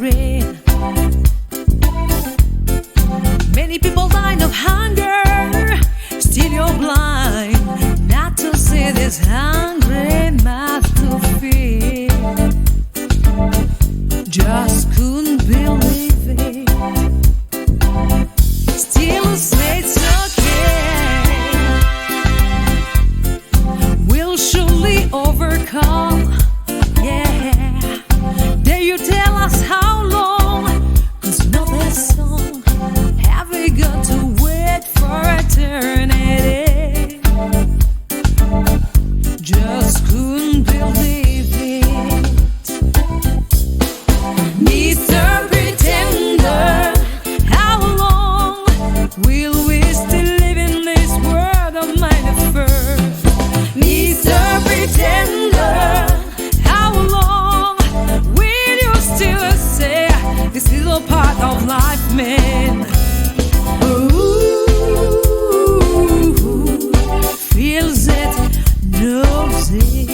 hungry. Many people dying of hunger. Still you're blind not to see this hungry mouth to feed. Just couldn't believe it. Still say it's okay. We'll surely overcome. Yeah. Dare you tell us how long? 'Cause you know that song. Have we got to wait for eternity? Just couldn't believe it. Mr. Pretender, how long will we still live in this world of mine first? Mr. Pretender, how long will you still say this is a part of life, man? Ooh, feels it, knows it.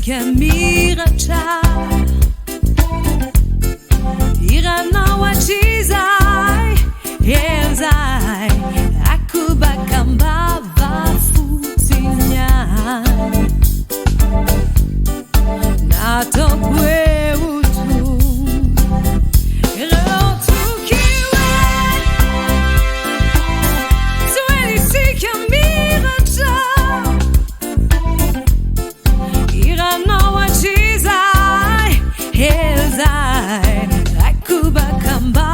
Kamiracha Iranawa Chizai Elzai Akuba Kambava Futinya Natokwe Utu Rotukiwe Suelisi Kamiracha Iranawa Chizai Elzai Akuba Kamba